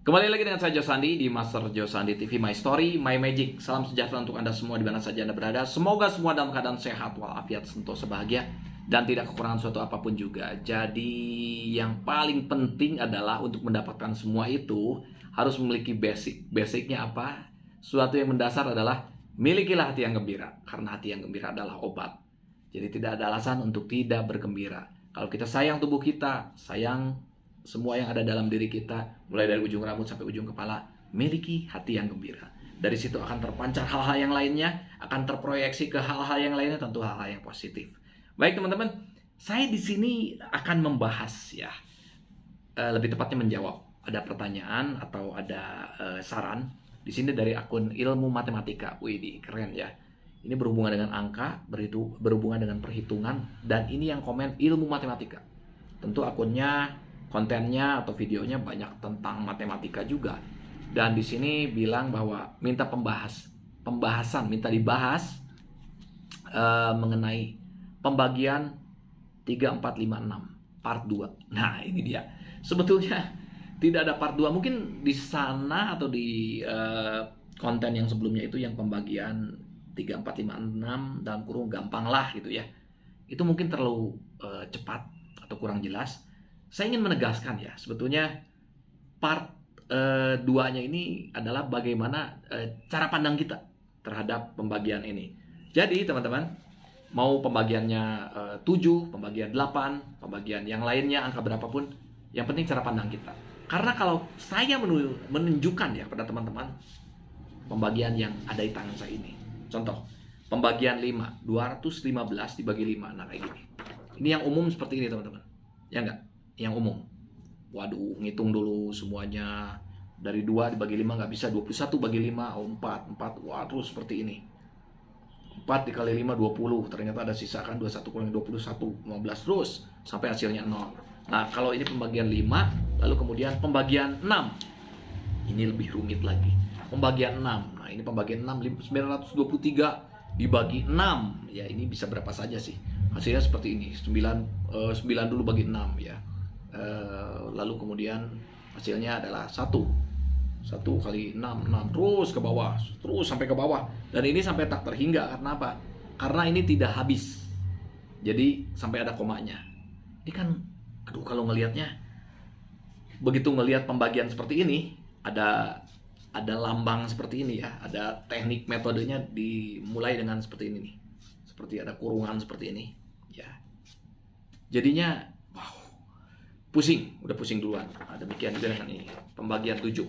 Kembali lagi dengan saya Josandi di Master Josandi TV, My Story, My Magic. Salam sejahtera untuk Anda semua di mana saja Anda berada. Semoga semua dalam keadaan sehat walafiat, sentosa bahagia, dan tidak kekurangan suatu apapun juga. Jadi yang paling penting adalah untuk mendapatkan semua itu harus memiliki basic. Basicnya apa? Suatu yang mendasar adalah milikilah hati yang gembira. Karena hati yang gembira adalah obat. Jadi tidak ada alasan untuk tidak bergembira. Kalau kita sayang tubuh kita, sayang semua yang ada dalam diri kita, mulai dari ujung rambut sampai ujung kepala, miliki hati yang gembira. Dari situ akan terpancar hal-hal yang lainnya, akan terproyeksi ke hal-hal yang lainnya, tentu hal-hal yang positif. Baik teman-teman, saya di sini akan membahas ya, lebih tepatnya menjawab ada pertanyaan atau ada saran di sini dari akun Ilmu Matematika. Wih, keren ya. Ini berhubungan dengan angka, berhubungan dengan perhitungan, dan ini yang komen Ilmu Matematika. Tentu akunnya, kontennya atau videonya banyak tentang matematika juga. Dan di sini bilang bahwa minta pembahasan, minta dibahas mengenai pembagian 3, 4, 5, 6 part 2. Nah, ini dia. Sebetulnya tidak ada part 2. Mungkin di sana atau di konten yang sebelumnya itu yang pembagian 3, 4, 5, 6 dalam kurung gampang lah gitu ya. Itu mungkin terlalu cepat atau kurang jelas. Saya ingin menegaskan ya, sebetulnya part 2-nya ini adalah bagaimana cara pandang kita terhadap pembagian ini. Jadi teman-teman, mau pembagiannya 7, pembagian 8, pembagian yang lainnya, angka berapapun, yang penting cara pandang kita. Karena kalau saya menunjukkan ya pada teman-teman, pembagian yang ada di tangan saya ini. Contoh, pembagian 5, 215 dibagi 5, nah kayak gini. Ini yang umum seperti ini teman-teman, ya enggak? Yang umum. Waduh, ngitung dulu semuanya. Dari 2 dibagi 5 nggak bisa. 21 bagi 5, oh 4. Wah, terus seperti ini. 4 dikali 5, 20. Ternyata ada sisa kan 21 kurang 21, 15 terus. Sampai hasilnya 0. Nah, kalau ini pembagian 5, lalu kemudian pembagian 6. Ini lebih rumit lagi. Pembagian 6. Nah, ini pembagian 6, 923 dibagi 6. Ya, ini bisa berapa saja sih. Hasilnya seperti ini. 9 dulu bagi 6 ya. Lalu kemudian hasilnya adalah 1 kali 6 terus ke bawah, terus sampai ke bawah, dan ini sampai tak terhingga. Karena apa? Karena ini tidak habis, jadi sampai ada komanya. Ini kan, aduh, kalau ngelihatnya, begitu ngelihat pembagian seperti ini, ada lambang seperti ini ya, ada teknik metodenya dimulai dengan seperti ini nih, seperti ada kurungan seperti ini ya. Jadinya pusing, udah pusing duluan. Nah, demikian juga dengan ini, pembagian 7.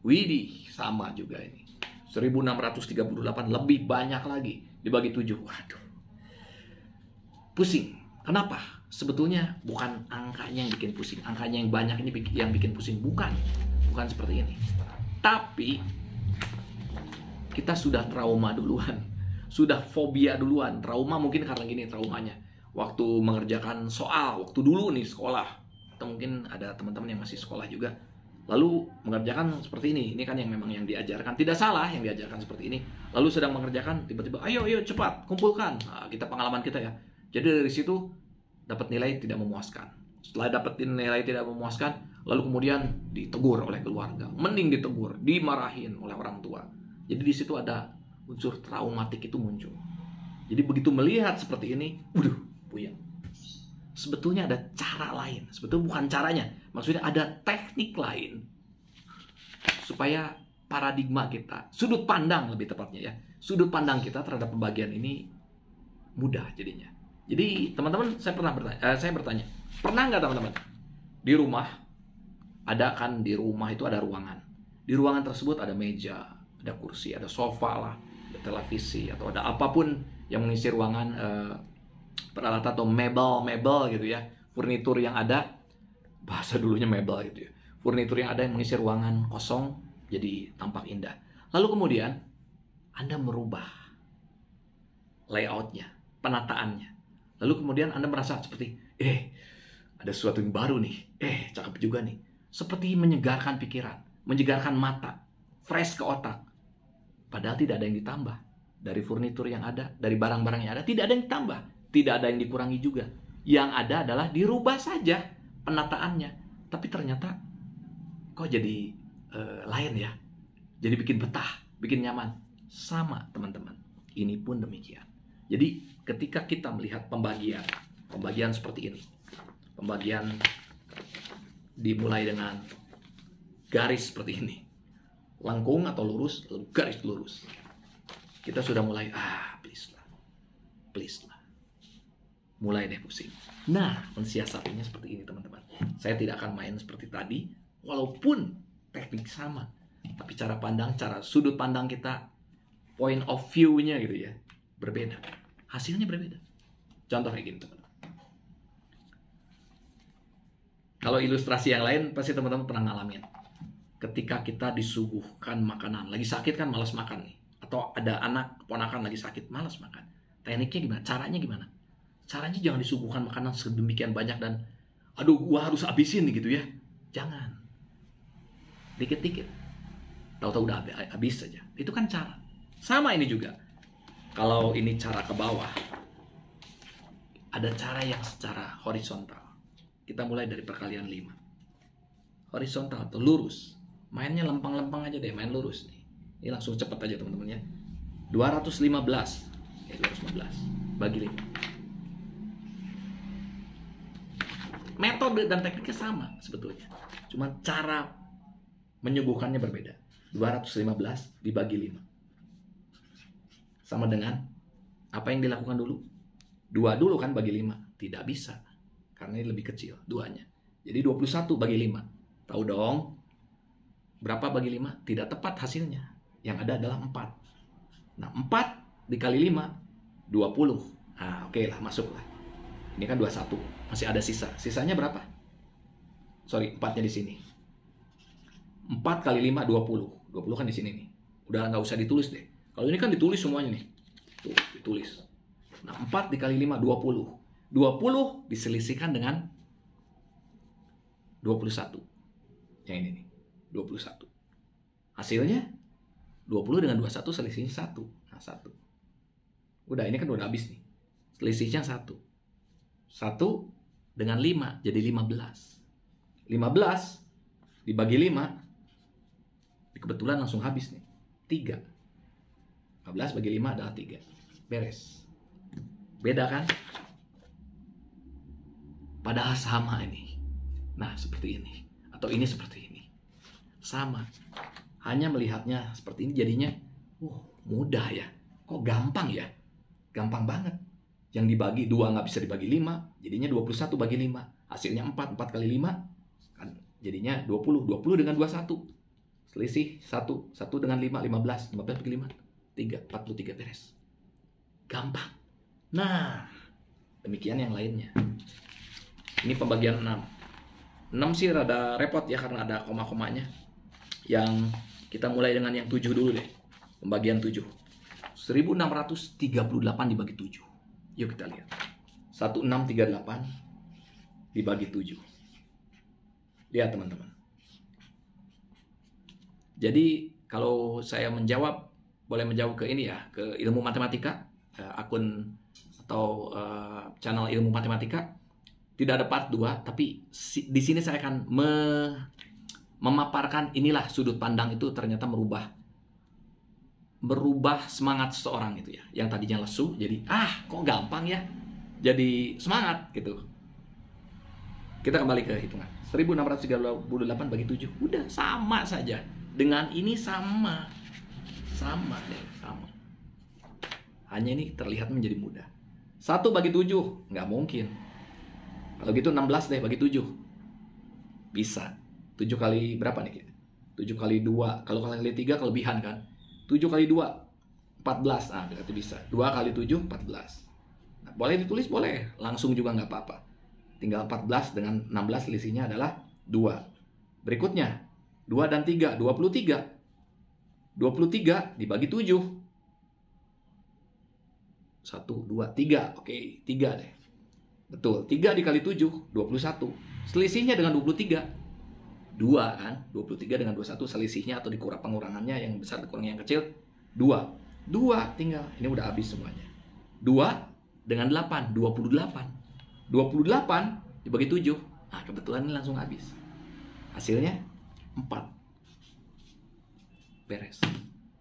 Widih, sama juga ini. 1638 lebih banyak lagi dibagi 7. Waduh. Pusing. Kenapa? Sebetulnya bukan angkanya yang bikin pusing. Angkanya yang banyak ini yang bikin pusing. Bukan seperti ini. Tapi kita sudah trauma duluan. Sudah fobia duluan. Trauma mungkin karena gini traumanya. Waktu mengerjakan soal, waktu dulu nih sekolah, atau mungkin ada teman-teman yang masih sekolah juga, lalu mengerjakan seperti ini kan yang memang yang diajarkan, tidak salah yang diajarkan seperti ini, lalu sedang mengerjakan, tiba-tiba ayo cepat kumpulkan. Nah, kita pengalaman kita ya, jadi dari situ dapat nilai tidak memuaskan. Setelah dapat nilai tidak memuaskan, lalu kemudian ditegur oleh keluarga, mending ditegur, dimarahin oleh orang tua. Jadi di situ ada unsur traumatik itu muncul. Jadi begitu melihat seperti ini, puyeng. Sebetulnya ada cara lain. Sebetulnya bukan caranya. Maksudnya ada teknik lain supaya paradigma kita, sudut pandang lebih tepatnya ya, sudut pandang kita terhadap pembagian ini mudah jadinya. Jadi teman-teman, saya bertanya, pernah nggak teman-teman di rumah, di rumah itu ada ruangan. Di ruangan tersebut ada meja, ada kursi, ada sofa lah, ada televisi, atau ada apapun yang mengisi ruangan, peralatan atau mebel gitu ya, furnitur yang ada, bahasa dulunya mebel gitu ya, furnitur yang ada yang mengisi ruangan kosong jadi tampak indah. Lalu kemudian Anda merubah layoutnya, penataannya, lalu kemudian Anda merasa seperti ada sesuatu yang baru nih, cakep juga nih, seperti menyegarkan pikiran, menyegarkan mata, fresh ke otak. Padahal tidak ada yang ditambah dari furnitur yang ada, dari barang-barang yang ada, tidak ada yang ditambah, tidak ada yang dikurangi juga. Yang ada adalah dirubah saja penataannya. Tapi ternyata kok jadi lain ya. Jadi bikin betah, bikin nyaman. Sama teman-teman, ini pun demikian. Jadi ketika kita melihat pembagian seperti ini, pembagian dimulai dengan garis seperti ini, lengkung atau lurus, garis lurus, kita sudah mulai, please lah, mulai deh pusing. Nah, mensiasatinya seperti ini teman-teman. Saya tidak akan main seperti tadi, walaupun teknik sama, tapi cara pandang, cara sudut pandang kita, point of view-nya gitu ya, berbeda. Hasilnya berbeda. Contoh kayak gini teman-teman. Kalau ilustrasi yang lain pasti teman-teman pernah ngalamin. Ketika kita disuguhkan makanan, lagi sakit kan malas makan nih. Atau ada anak ponakan lagi sakit, malas makan. Tekniknya gimana? Caranya gimana? Caranya jangan disuguhkan makanan sedemikian banyak dan aduh gua harus habisin gitu ya. Jangan. Dikit-dikit. Tahu-tahu udah habis saja. Itu kan cara. Sama ini juga. Kalau ini cara ke bawah, ada cara yang secara horizontal. Kita mulai dari perkalian 5. Horizontal atau lurus. Mainnya lempang-lempang aja deh, main lurus nih. Ini langsung cepet aja teman-teman ya. 215. 215 bagi 5. Metode dan tekniknya sama sebetulnya. Cuma cara menyuguhkannya berbeda. 215 dibagi 5. Sama dengan apa yang dilakukan dulu? 2 dulu kan bagi 5. Tidak bisa. Karena ini lebih kecil, 2-nya. Jadi 21 bagi 5. Tahu dong, berapa bagi 5? Tidak tepat hasilnya. Yang ada adalah 4. Nah, 4 dikali 5, 20. Nah, oke lah, masuk lah. Ini kan 21. Masih ada sisa. Sisanya berapa? Sorry, 4-nya di sini. 4 kali 5, 20. 20 kan di sini nih. Udah nggak usah ditulis deh. Kalau ini kan ditulis semuanya nih. Tuh, ditulis. Nah, 4 dikali 5, 20. 20 diselisihkan dengan 21. Yang ini nih, 21. Hasilnya 20 dengan 21 selisihnya 1. Nah, 1. Udah, ini kan udah habis nih. Selisihnya 1. 1 dengan 5 jadi 15. 15 dibagi 5 kebetulan langsung habis nih. 3. 15 bagi 5 adalah 3. Beres. Beda kan? Padahal sama ini. Nah, seperti ini. Atau ini seperti ini. Sama. Hanya melihatnya seperti ini jadinya, mudah ya. Kok gampang ya? Gampang banget. Yang dibagi 2 nggak bisa dibagi 5. Jadinya 21 bagi 5. Hasilnya 4. 4 kali 5. Kan jadinya 20. 20 dengan 21. Selisih 1. 1 dengan 5. 15. 15 bagi 5. 3, 43 beres. Gampang. Nah, demikian yang lainnya. Ini pembagian 6. 6 sih rada repot ya karena ada koma-komanya. Yang kita mulai dengan yang 7 dulu deh. Pembagian 7. 1638 dibagi 7. Yuk kita lihat. 1638 dibagi 7. Lihat teman-teman. Jadi kalau saya menjawab, boleh menjawab ke ini ya, ke ilmu matematika, akun atau channel ilmu matematika. Tidak ada part 2, tapi di sini saya akan memaparkan inilah sudut pandang itu ternyata merubah semangat seseorang gitu ya. Yang tadinya lesu jadi kok gampang ya. Jadi semangat gitu. Kita kembali ke hitungan. 1638 bagi 7. Udah sama saja. Dengan ini sama. Sama deh, sama. Hanya ini terlihat menjadi mudah. 1 bagi 7, nggak mungkin. Kalau gitu 16 deh bagi 7. Bisa. 7 kali berapa nih? 7 kali 2. Kalau kali 3 kelebihan kan. 7 kali 2, 14. Berarti bisa. 2 kali 7, 14. Nah, boleh ditulis? Boleh. Langsung juga nggak apa-apa. Tinggal 14 dengan 16 selisihnya adalah 2. Berikutnya, 2 dan 3, 23. 23 dibagi 7. 1, 2, 3. Oke, 3 deh. Betul, 3 dikali 7, 21. Selisihnya dengan 23. 2 kan? 23 dengan 21 selisihnya atau dikurang pengurangannya yang besar dikurang yang kecil. 2. 2 tinggal. Ini udah habis semuanya. 2 dengan 8, 28. 28 dibagi 7. Nah, kebetulan ini langsung habis. Hasilnya 4. beres,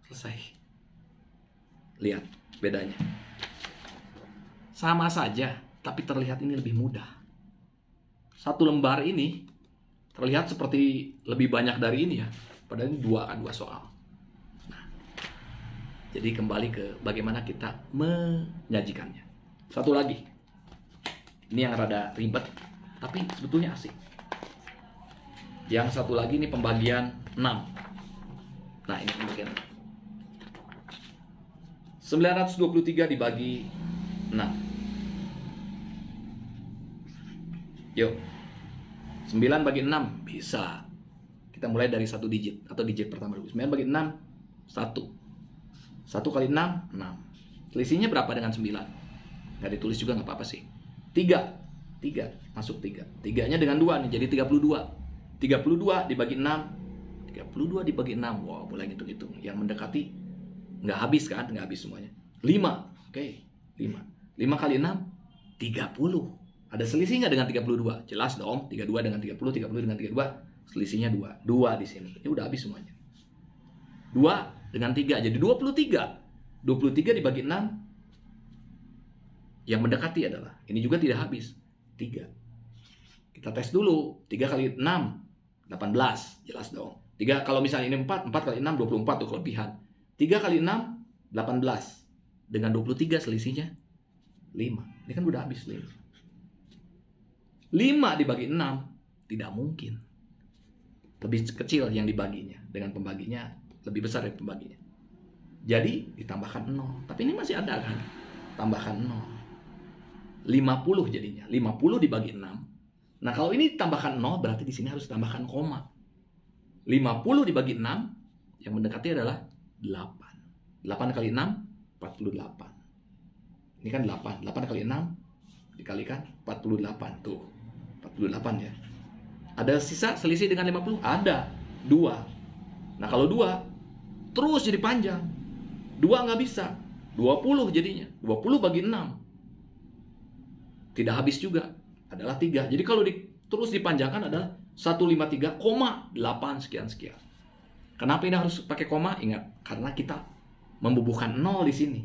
selesai. Lihat bedanya. Sama saja, tapi terlihat ini lebih mudah. Satu lembar ini terlihat seperti lebih banyak dari ini ya. Padahal ini dua soal. Nah, jadi kembali ke bagaimana kita menyajikannya. Satu lagi. Ini yang rada ribet, tapi sebetulnya asik. Yang satu lagi ini pembagian 6. Nah, ini pembagian 923 dibagi 6. Yuk. 9 bagi 6 bisa. Kita mulai dari satu digit atau digit pertama dulu. 9 bagi 6 1. 1 kali 6 6. Selisihnya berapa dengan 9? Nggak ditulis juga nggak apa-apa sih. 3 masuk 3. 3-nya dengan 2 nih jadi 32. 32 dibagi 6. 32 dibagi 6. Wow, mulai ngitung-ngitung. Yang mendekati nggak habis kan? Nggak habis semuanya. 5. Oke, 5. 5 kali 6 30. Ada selisih nggak dengan 32? Jelas dong. 32 dengan 30, 30 dengan 32. Selisihnya 2. 2 di sini. Ini udah habis semuanya. 2 dengan 3 jadi 23. 23 dibagi 6. Yang mendekati adalah, ini juga tidak habis, 3. Kita tes dulu, 3 kali 6, 18, jelas dong. 3, kalau misalnya ini 4 kali 6, 24 tuh kelebihan. 3 kali 6, 18. Dengan 23 selisihnya 5. Ini kan udah habis 5. 5 dibagi 6, tidak mungkin. Lebih kecil yang dibaginya, dengan pembaginya lebih besar dari pembaginya. Jadi ditambahkan 0, tapi ini masih ada kan? Tambahkan 0. 50 jadinya. 50 dibagi 6. Nah, kalau ini ditambahkan 0 berarti di sini harus tambahkan koma. 50 dibagi 6 yang mendekati adalah 8. 8 kali 6 48. Ini kan 8. 8 kali 6 dikalikan 48 tuh. 48 ya. Ada sisa selisih dengan 50? Ada. 2. Nah, kalau 2 terus jadi panjang. 2 nggak bisa. 20 jadinya. 20 bagi 6. Tidak habis juga, adalah 3. Jadi kalau terus dipanjangkan adalah 153,8 sekian-sekian. Kenapa ini harus pakai koma? Ingat, karena kita membubuhkan 0 di sini.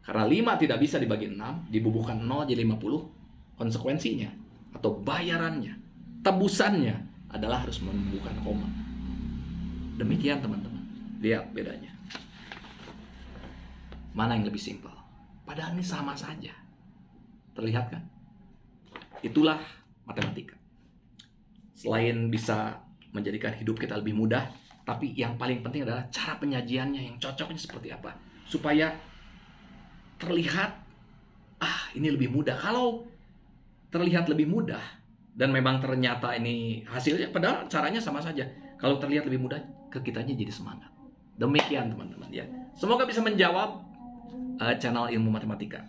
Karena 5 tidak bisa dibagi 6, dibubuhkan 0 jadi 50. Konsekuensinya atau bayarannya, tebusannya adalah harus membubuhkan koma. Demikian teman-teman. Lihat bedanya. Mana yang lebih simpel? Padahal ini sama saja. Terlihat kan? Itulah matematika. Selain bisa menjadikan hidup kita lebih mudah, tapi yang paling penting adalah cara penyajiannya yang cocoknya seperti apa. Supaya terlihat, ini lebih mudah. Kalau terlihat lebih mudah, dan memang ternyata ini hasilnya, padahal caranya sama saja. Kalau terlihat lebih mudah, ke kitanya jadi semangat. Demikian teman-teman ya. Semoga bisa menjawab channel Ilmu Matematika.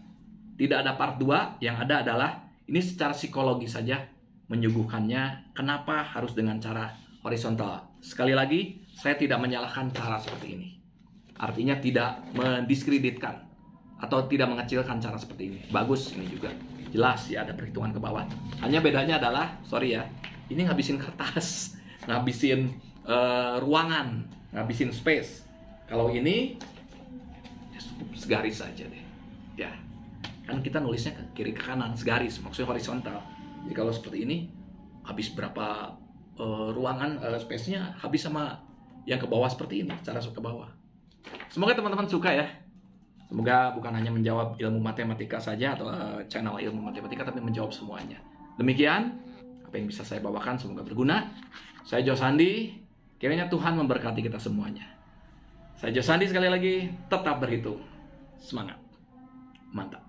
Tidak ada part 2, yang ada adalah ini secara psikologis saja menyuguhkannya. Kenapa harus dengan cara horizontal? Sekali lagi, saya tidak menyalahkan cara seperti ini. Artinya tidak mendiskreditkan atau tidak mengecilkan cara seperti ini. Bagus ini juga. Jelas ya ada perhitungan ke bawah. Hanya bedanya adalah, sorry ya, ini ngabisin kertas, ngabisin ruangan, ngabisin space. Kalau ini ya segaris saja deh. Ya. Kan kita nulisnya ke kiri ke kanan, segaris, maksudnya horizontal. Jadi kalau seperti ini, habis berapa ruangan, space-nya habis sama yang ke bawah seperti ini, cara ke bawah. Semoga teman-teman suka ya. Semoga bukan hanya menjawab ilmu matematika saja atau channel ilmu matematika, tapi menjawab semuanya. Demikian, apa yang bisa saya bawakan semoga berguna. Saya Josandi, kiranya Tuhan memberkati kita semuanya. Saya Josandi sekali lagi, tetap berhitung. Semangat. Mantap.